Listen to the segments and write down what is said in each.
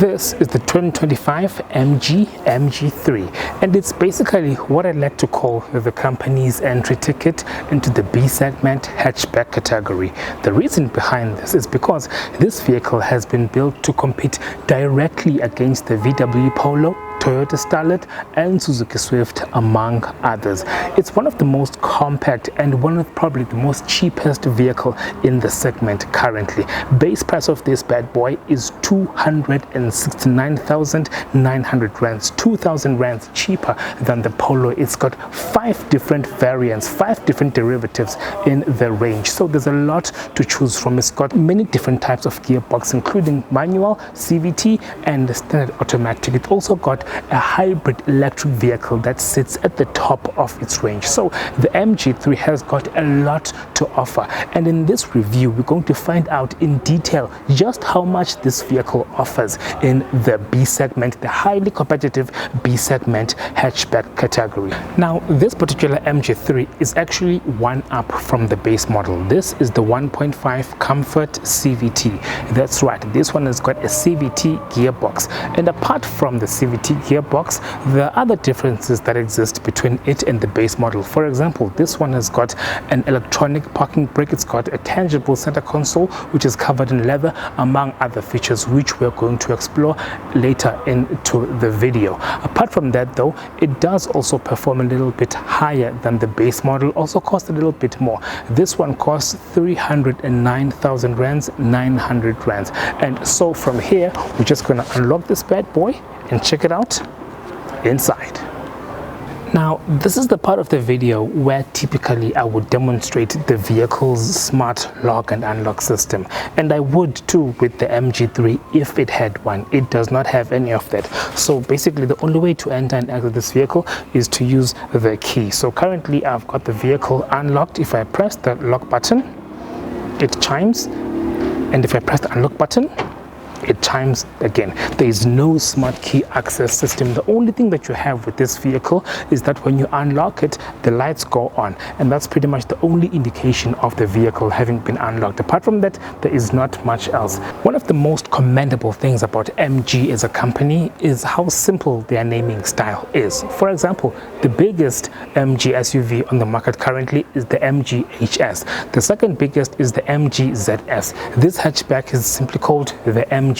This is the 2025 MG MG3, and it's basically what I like to call the company's entry ticket into the B segment hatchback category. The reason behind this is because this vehicle has been built to compete directly against the VW Polo, Toyota Starlet and Suzuki Swift, among others. It's one of the most compact and one of probably the most cheapest vehicle in the segment currently. Base price of this bad boy is 269,900 rands, 2,000 rands cheaper than the Polo. It's got 5 different variants, 5 different derivatives in the range, so there's a lot to choose from. It's got many different types of gearbox, including manual, CVT and standard automatic. It also got a hybrid electric vehicle that sits at the top of its range. So the MG3 has got a lot to offer, and in this review we're going to find out in detail just how much this vehicle offers in the B segment, the highly competitive B segment hatchback category. Now this particular MG3 is actually one up from the base model. This is the 1.5 Comfort CVT. That's right, this one has got a CVT gearbox, and apart from the CVT gearbox, there are other differences that exist between it and the base model. For example, this one has got an electronic parking brake. It's got a tangible center console which is covered in leather, among other features which we're going to explore later into the video. Apart from that though, it does also perform a little bit higher than the base model, also costs a little bit more. This one costs 309,000 rands, 900 rands. And so from here we're just going to unlock this bad boy and check it out inside. Now this is the part of the video where typically I would demonstrate the vehicle's smart lock and unlock system, and I would too with the MG3 if it had one. It does not have any of that. So basically the only way to enter and exit this vehicle is to use the key. So currently I've got the vehicle unlocked. If I press the lock button, it chimes, and if I press the unlock button, it chimes again. There is no smart key access system. The only thing that you have with this vehicle is that when you unlock it, the lights go on, and that's pretty much the only indication of the vehicle having been unlocked. Apart from that, there is not much else. One of the most commendable things about MG as a company is how simple their naming style is. For example, the biggest MG SUV on the market currently is the MG HS. The second biggest is the MG ZS. This hatchback is simply called the MG3.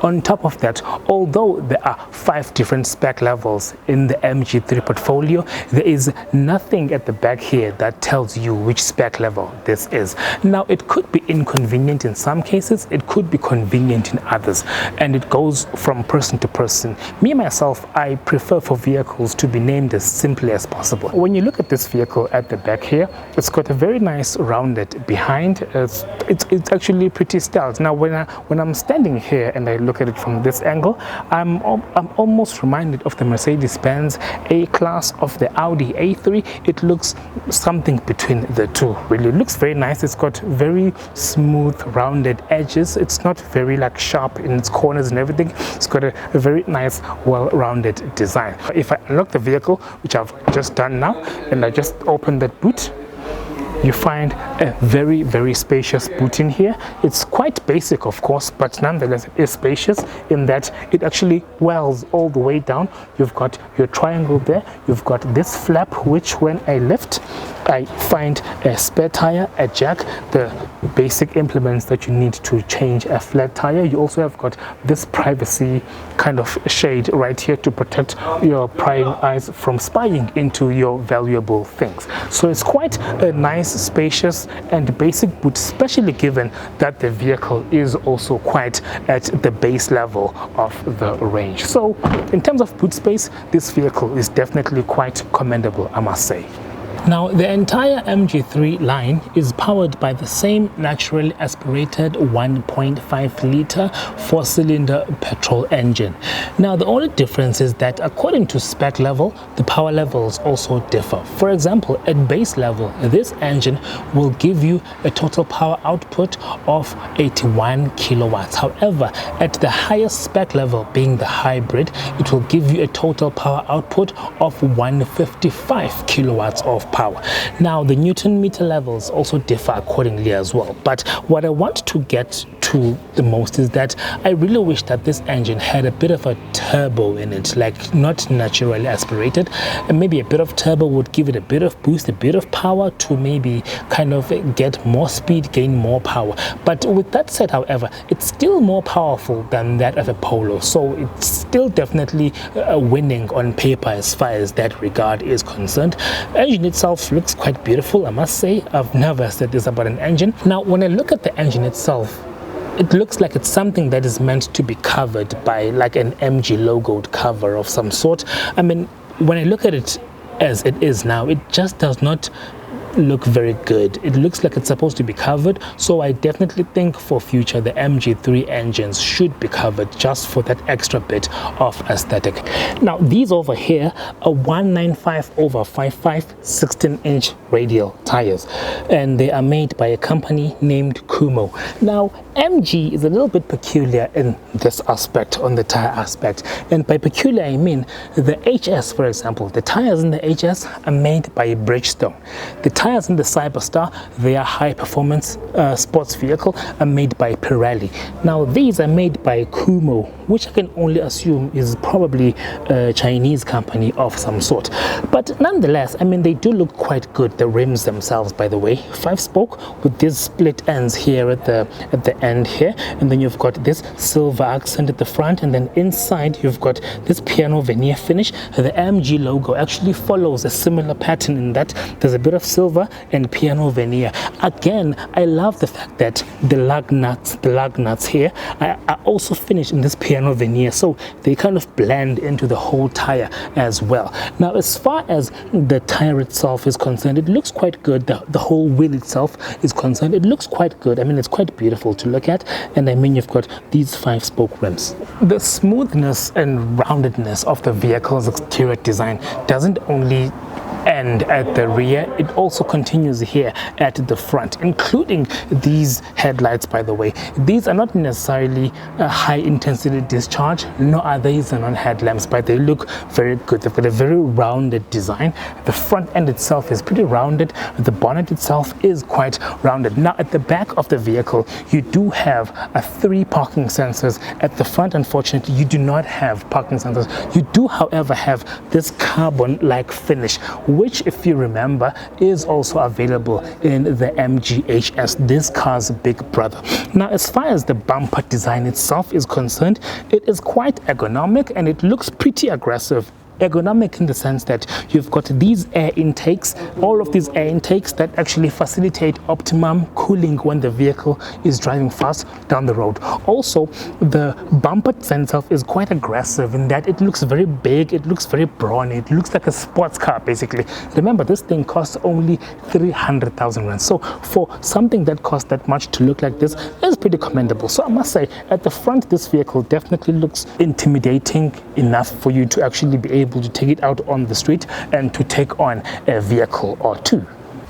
On top of that, although there are 5 different spec levels in the MG3 portfolio, there is nothing at the back here that tells you which spec level this is. Now it could be inconvenient in some cases, it could be convenient in others, and it goes from person to person. Me myself, I prefer for vehicles to be named as simply as possible. When you look at this vehicle at the back here, it's got a very nice rounded behind. It's actually pretty stout. Now when I'm standing here and I look at it from this angle, I'm almost reminded of the Mercedes-Benz A-Class of the Audi A3. It looks something between the two. Really, it looks very nice. It's got very smooth rounded edges. It's not very like sharp in its corners and everything. It's got a very nice well-rounded design. If I unlock the vehicle, which I've just done now, and I just open that boot, you find a very spacious boot in here. It's quite basic of course, but nonetheless it is spacious in that it actually wells all the way down. You've got your triangle there, you've got this flap which when I lift I find a spare tire, a jack, the basic implements that you need to change a flat tire. You also have got this privacy kind of shade right here to protect your prying eyes from spying into your valuable things. So it's quite a nice, spacious and basic boot, especially given that the vehicle is also quite at the base level of the range. So in terms of boot space, this vehicle is definitely quite commendable, I must say. Now, the entire MG3 line is powered by the same naturally aspirated 1.5-liter 4-cylinder petrol engine. Now, the only difference is that according to spec level, the power levels also differ. For example, at base level, this engine will give you a total power output of 81 kilowatts. However, at the highest spec level, being the hybrid, it will give you a total power output of 155 kilowatts of power. Now the Newton meter levels also differ accordingly as well, but what I want to get to to the most is that I really wish that this engine had a bit of a turbo in it, like not naturally aspirated, and maybe a bit of turbo would give it a bit of boost, a bit of power to maybe kind of get more speed, gain more power. But with that said, however, it's still more powerful than that of a Polo, so it's still definitely winning on paper as far as that regard is concerned. Engine itself looks quite beautiful, I must say. I've never said this about an engine. Now when I look at the engine itself, it looks like it's something that is meant to be covered by like an MG logoed cover of some sort. I mean, when I look at it as it is now, it just does not look very good. It looks like it's supposed to be covered, so I definitely think for future the MG3 engines should be covered just for that extra bit of aesthetic. Now these over here are 195/55 16-inch radial tires, and they are made by a company named Kumo. Now MG is a little bit peculiar in this aspect, on the tire aspect, and by peculiar I mean the HS, for example. The tires in the HS are made by Bridgestone. The tires in the Cyberstar, they are high performance sports vehicle, are made by Pirelli. Now these are made by Kumo, which I can only assume is probably a Chinese company of some sort. But nonetheless, I mean, they do look quite good. The rims themselves, by the way, 5-spoke with these split ends here at the end here, and then you've got this silver accent at the front, and then inside you've got this piano veneer finish. The MG logo actually follows a similar pattern in that there's a bit of silver and piano veneer. Again, I love the fact that the lug nuts here are also finished in this piano veneer, so they kind of blend into the whole tire as well. Now as far as the tire itself is concerned, it looks quite good. The whole wheel itself is concerned, it looks quite good. I mean, it's quite beautiful to look at, and I mean, you've got these 5-spoke rims. The smoothness and roundedness of the vehicle's exterior design doesn't only end at the rear, it also continues here at the front, including these headlights. By the way, these are not necessarily a high intensity discharge, nor are these on headlamps, but they look very good. They've got a very rounded design. The front end itself is pretty rounded, the bonnet itself is quite rounded. Now at the back of the vehicle, you do have 3 parking sensors. At the front, unfortunately, you do not have parking sensors. You do, however, have this carbon like finish, which, if you remember, is also available in the MG HS, this car's big brother. Now as far as the bumper design itself is concerned, it is quite ergonomic and it looks pretty aggressive. Ergonomic in the sense that you've got these air intakes, all of these air intakes that actually facilitate optimum cooling when the vehicle is driving fast down the road. Also, the bumper itself is quite aggressive in that it looks very big, it looks very brawny, it looks like a sports car basically. Remember, this thing costs only 300,000 rand, so for something that costs that much to look like this is pretty commendable. So I must say, at the front, this vehicle definitely looks intimidating enough for you to actually be able to take it out on the street and to take on a vehicle or two.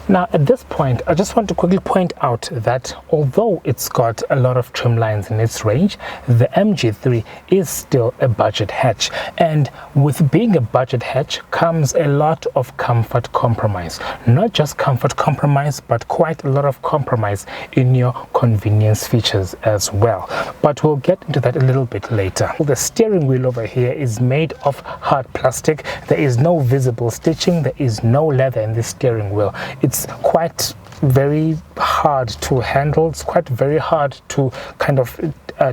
Now at this point, I just want to quickly point out that although it's got a lot of trim lines in its range, the MG3 is still a budget hatch, and with being a budget hatch comes a lot of comfort compromise. Not just comfort compromise, but quite a lot of compromise in your convenience features as well, but we'll get into that a little bit later. The steering wheel over here is made of hard plastic. There is no visible stitching, there is no leather in this steering wheel. It's quite very hard to handle, it's quite very hard to kind of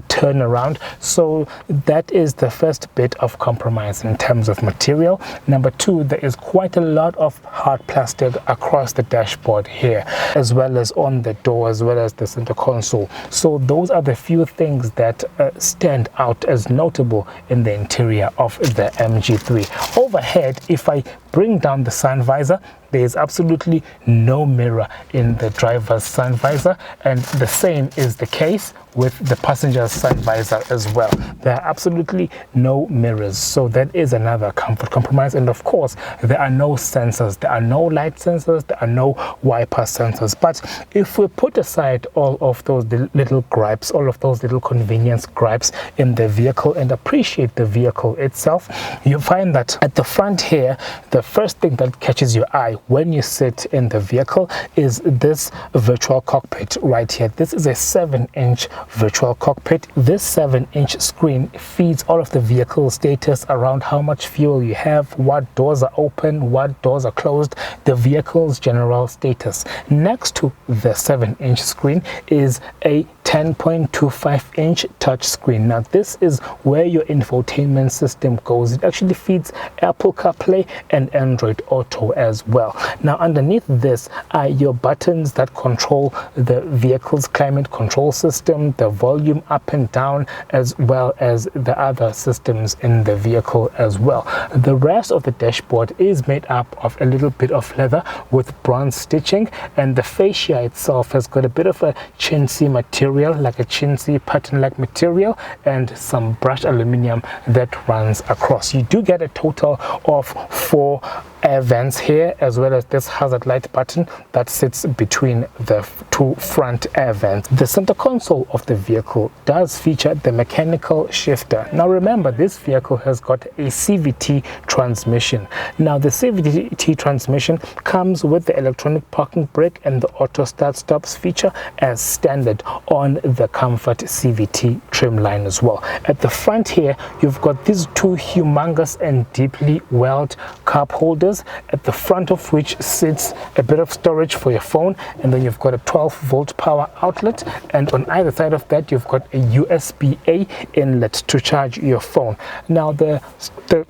turn around, so that is the first bit of compromise in terms of material. Number 2, there is quite a lot of hard plastic across the dashboard here, as well as on the door, as well as the center console. So those are the few things that stand out as notable in the interior of the MG3. Overhead, if I bring down the sun visor, there is absolutely no mirror in the driver's sun visor, and the same is the case with the passenger's sun visor as well. There are absolutely no mirrors, so that is another comfort compromise. And of course, there are no sensors, there are no light sensors, there are no wiper sensors. But if we put aside all of those little gripes, all of those little convenience gripes in the vehicle, and appreciate the vehicle itself, you find that at the front here, the the first thing that catches your eye when you sit in the vehicle is this virtual cockpit right here. This is a 7-inch virtual cockpit. This 7-inch screen feeds all of the vehicle status around how much fuel you have, what doors are open, what doors are closed, the vehicle's general status. Next to the 7-inch screen is a 10.25-inch touch screen. Now this is where your infotainment system goes. It actually feeds Apple CarPlay and Android Auto as well. Now underneath this are your buttons that control the vehicle's climate control system, the volume up and down, as well as the other systems in the vehicle as well. The rest of the dashboard is made up of a little bit of leather with bronze stitching, and the fascia itself has got a bit of a chintzy material, like a chintzy pattern-like material, and some brushed aluminum that runs across. You do get a total of 4 air vents here, as well as this hazard light button that sits between the 2 front air vents. The center console of the vehicle does feature the mechanical shifter. Now remember, this vehicle has got a CVT transmission. Now the CVT transmission comes with the electronic parking brake and the auto start stops feature as standard on the Comfort CVT trim line as well. At the front here, you've got these 2 humongous and deeply welled cup holders, at the front of which sits a bit of storage for your phone, and then you've got a 12-volt power outlet, and on either side of that you've got a USB-A inlet to charge your phone. Now the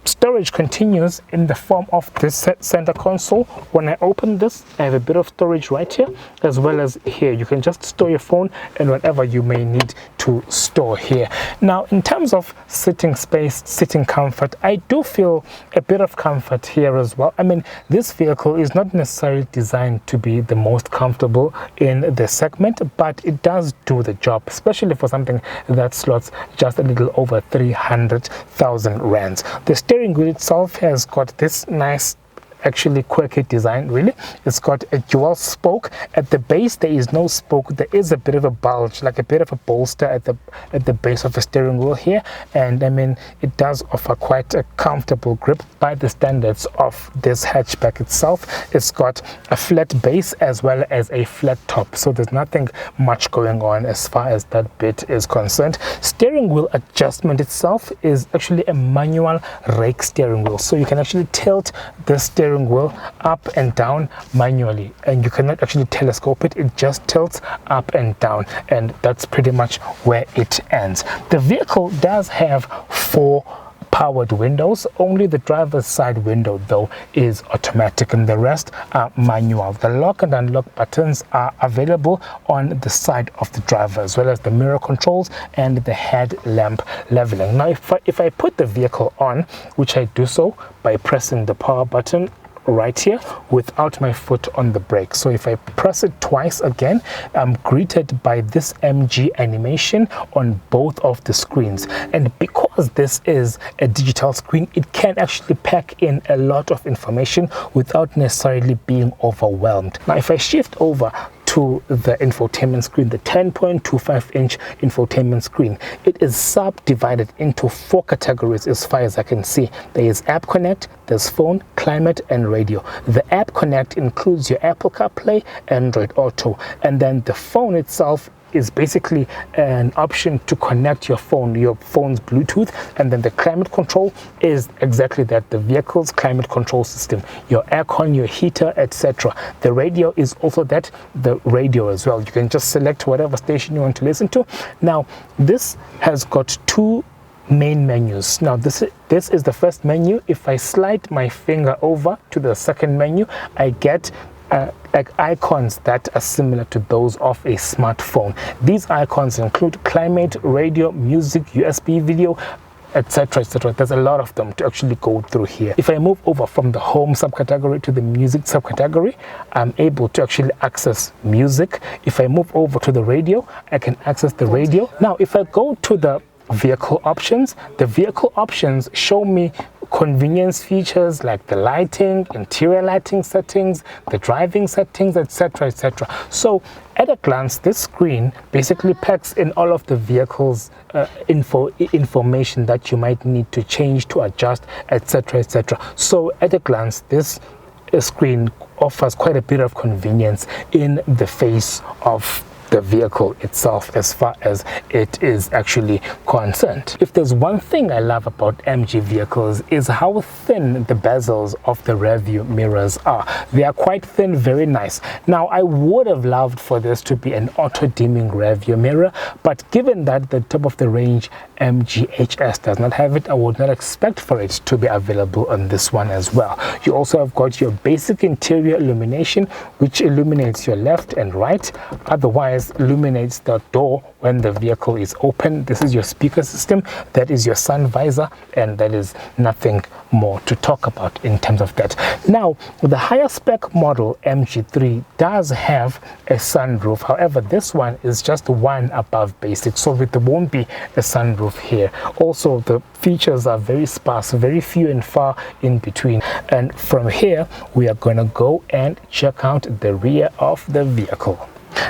storage continues in the form of this center console. When I open this, I have a bit of storage right here, as well as here. You can just store your phone and whatever you may need to store here. Now in terms of sitting space, sitting comfort, I do feel a bit of comfort here as well. I mean, this vehicle is not necessarily designed to be the most comfortable in the segment, but it does do the job, especially for something that slots just a little over 300,000 rands. The steering wheel itself has got this nice, actually quirky design. Really, it's got a dual spoke. At the base there is no spoke, there is a bit of a bulge, like a bit of a bolster at the base of the steering wheel here, and I mean it does offer quite a comfortable grip by the standards of this hatchback itself. It's got a flat base as well as a flat top, so there's nothing much going on as far as that bit is concerned. Steering wheel adjustment itself is actually a manual rake steering wheel, so you can actually tilt the steering wheel up and down manually, and you cannot actually telescope it. It just tilts up and down, and that's pretty much where it ends. The vehicle does have 4 powered windows. Only the driver's side window though is automatic, and the rest are manual. The lock and unlock buttons are available on the side of the driver, as well as the mirror controls and the headlamp leveling. Now if I put the vehicle on, which I do so by pressing the power button right here without my foot on the brake. So if I press it twice again, I'm greeted by this MG animation on both of the screens. And because this is a digital screen, it can actually pack in a lot of information without necessarily being overwhelmed. Now if I shift over to the infotainment screen, the 10.25-inch infotainment screen, it is subdivided into 4 categories as far as I can see. There is App Connect, there's Phone, Climate, and Radio. The App Connect includes your Apple CarPlay, Android Auto, and then the phone itself is basically an option to connect your phone's Bluetooth, and then the climate control is exactly that, the vehicle's climate control system, your aircon, your heater, etc. The radio is also that, the radio as well. You can just select whatever station you want to listen to. Now this has got 2 main menus. Now this is the first menu. If I slide my finger over to the second menu, I get like icons that are similar to those of a smartphone. These icons include climate, radio, music, USB video, etc, etc. There's a lot of them to actually go through here. If I move over from the home subcategory to the music subcategory, I'm able to actually access music. If I move over to the radio, I can access the radio. Now if I go to the vehicle options, the vehicle options show me convenience features like the lighting, interior lighting settings, the driving settings, etc, etc. So at a glance, this screen basically packs in all of the vehicle's information that you might need to change, to adjust, etc, etc. So at a glance, this screen offers quite a bit of convenience in the face of the vehicle itself as far as it is actually concerned. If there's one thing I love about MG vehicles is how thin the bezels of the rear view mirrors are. They are quite thin, very nice. Now I would have loved for this to be an auto dimming rear view mirror, but given that the top of the range MG HS does not have it, I would not expect for it to be available on this one as well. You also have got your basic interior illumination, which illuminates your left and right, otherwise illuminates the door when the vehicle is open. This is your speaker system, that is your sun visor, and that is nothing more to talk about in terms of that. Now the higher spec model MG3 does have a sunroof, however this one is just one above basic, so there won't be a sunroof here. Also the features are very sparse, very few and far in between. And from here we are going to go and check out the rear of the vehicle.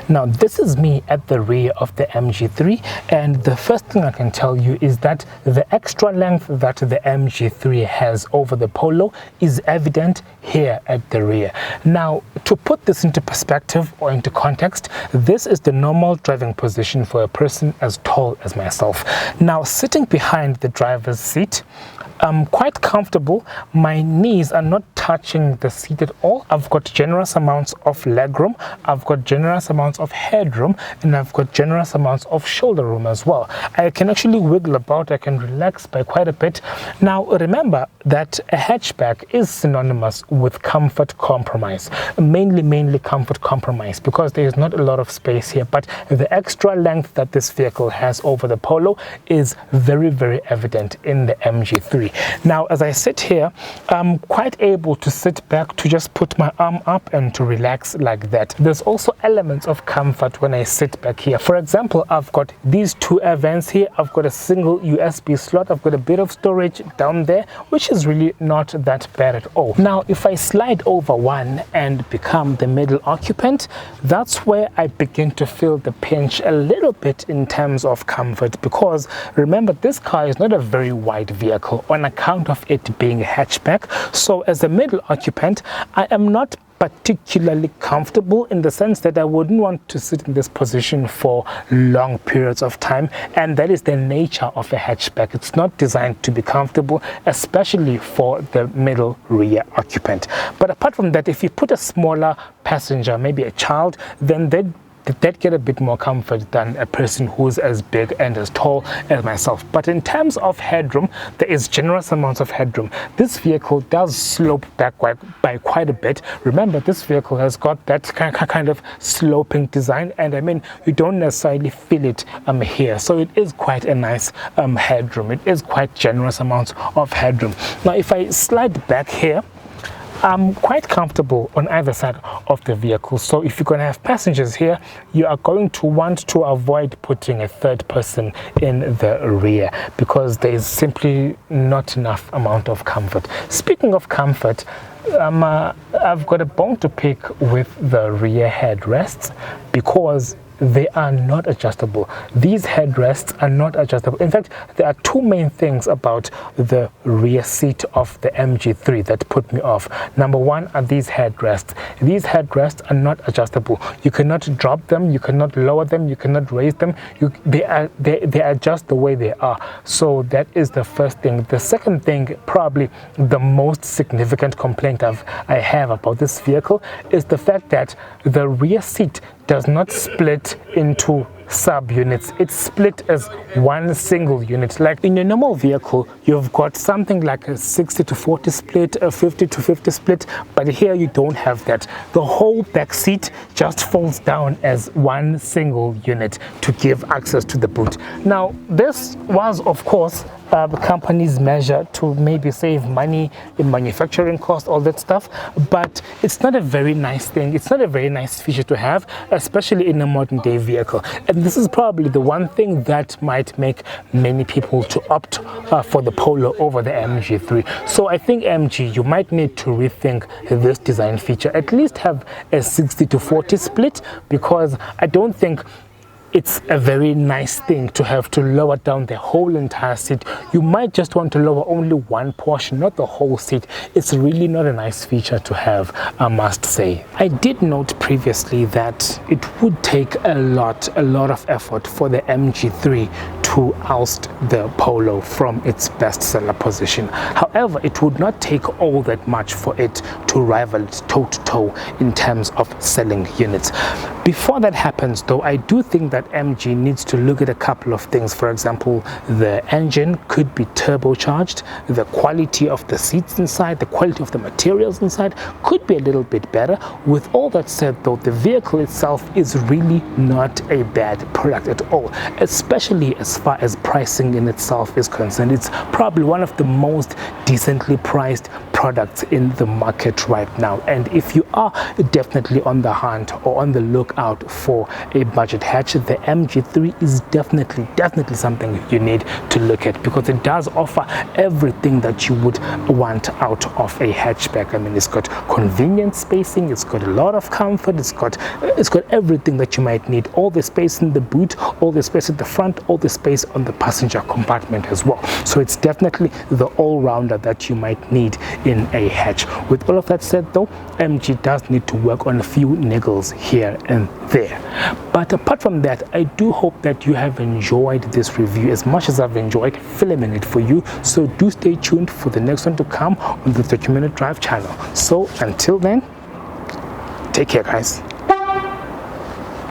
Now this is me at the rear of the MG3, and the first thing I can tell you is that the extra length that the MG3 has over the Polo is evident here at the rear. Now to put this into perspective or into context, this is the normal driving position for a person as tall as myself. Now sitting behind the driver's seat, I'm quite comfortable. My knees are not touching the seat at all. I've got generous amounts of legroom, I've got generous amounts of headroom, and I've got generous amounts of shoulder room as well. I can actually wiggle about, I can relax by quite a bit. Now remember that a hatchback is synonymous with comfort compromise, mainly comfort compromise, because there is not a lot of space here, but the extra length that this vehicle has over the Polo is very, very evident in the MG3. Now as I sit here, I'm quite able to sit back, to just put my arm up and to relax like that. There's also elements of comfort when I sit back here. For example, I've got these two air vents here, I've got a single USB slot, I've got a bit of storage down there, which is really not that bad at all. Now if I slide over one and become the middle occupant, that's where I begin to feel the pinch a little bit in terms of comfort, because remember, this car is not a very wide vehicle on account of it being a hatchback. So as a middle occupant, I am not particularly comfortable, in the sense that I wouldn't want to sit in this position for long periods of time, and that is the nature of a hatchback. It's not designed to be comfortable, especially for the middle rear occupant. But apart from that, if you put a smaller passenger, maybe a child, then they'd get a bit more comfort than a person who's as big and as tall as myself. But in terms of headroom, there is generous amounts of headroom. This vehicle does slope back by quite a bit. Remember, this vehicle has got that kind of sloping design, and I mean, you don't necessarily feel it here. So it is quite a nice headroom. It is quite generous amounts of headroom. Now if I slide back here, I'm quite comfortable on either side of the vehicle. So if you're going to have passengers here, you are going to want to avoid putting a third person in the rear, because there is simply not enough amount of comfort. Speaking of comfort, I've got a bone to pick with the rear headrests, because they are not adjustable. These headrests are not adjustable. In fact, there are two main things about the rear seat of the MG3 that put me off. Number one are these headrests. These headrests are not adjustable. You cannot drop them, you cannot lower them, you cannot raise them. They are just the way they are. So that is the first thing. The second thing, probably the most significant complaint I have about this vehicle, is the fact that the rear seat does not split into sub-units. It's split as one single unit. Like in a normal vehicle, you've got something like a 60-40 split, a 50-50 split, but here you don't have that. The whole back seat just folds down as one single unit to give access to the boot. Now, this was, of course, the company's measure to maybe save money in manufacturing costs, all that stuff, but it's not a very nice thing. It's not a very nice feature to have, especially in a modern day vehicle. And this is probably the one thing that might make many people to opt for the Polo over the MG3. So I think MG, you might need to rethink this design feature, at least have a 60-40 split, because I don't think it's a very nice thing to have to lower down the whole entire seat. You might just want to lower only one portion, not the whole seat. It's really not a nice feature to have, I must say. I did note previously that it would take a lot of effort for the MG3 to oust the Polo from its bestseller position. However, it would not take all that much for it to rival it toe-to-toe in terms of selling units. Before that happens though, I do think that MG needs to look at a couple of things. For example, the engine could be turbocharged, the quality of the seats inside, the quality of the materials inside could be a little bit better. With all that said though, the vehicle itself is really not a bad product at all, especially as far as pricing in itself is concerned. It's probably one of the most decently priced products in the market right now. And if you are definitely on the hunt or on the lookout for a budget hatch, the MG3 is definitely something you need to look at, because it does offer everything that you would want out of a hatchback. I mean, it's got convenient spacing, it's got a lot of comfort, it's got everything that you might need. All the space in the boot, all the space at the front, all the space on the passenger compartment as well. So it's definitely the all-rounder that you might need in a hatch. With all of that said though, MG does need to work on a few niggles here and there. But apart from that, I do hope that you have enjoyed this review as much as I've enjoyed filming it for you. So do stay tuned for the next one to come on the 30 Minute Drive channel. So until then, take care guys.